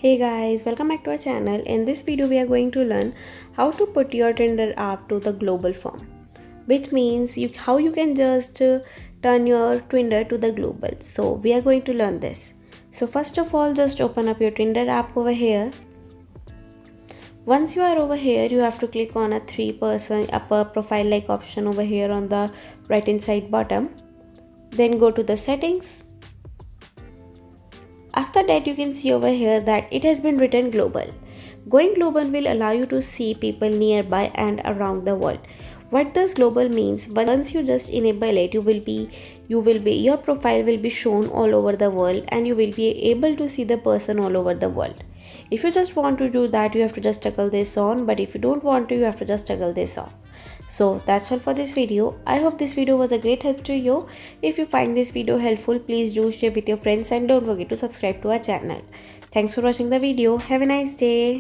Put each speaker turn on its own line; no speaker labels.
Hey guys, welcome back to our channel. In this video we are going to learn how to put your Tinder app to the global form, which means how you can just turn your Tinder to the global. So we are going to learn this. So first of all, just open up your Tinder app over here. Once you are over here, you have to click on a three-person upper profile like option over here on the right hand side bottom. Then go to the settings. After that, you can see over here that it has been written global. Going global will allow you to see people nearby and around the world. What does global means? Once you just enable it, your profile will be shown all over the world and you will be able to see the person all over the world. If you just want to do that, you have to just toggle this on, but if you don't want to, you have to just toggle this off. So that's all for this video. I hope this video was a great help to you. If you find this video helpful, please do share with your friends and don't forget to subscribe to our channel. Thanks for watching the video. Have a nice day.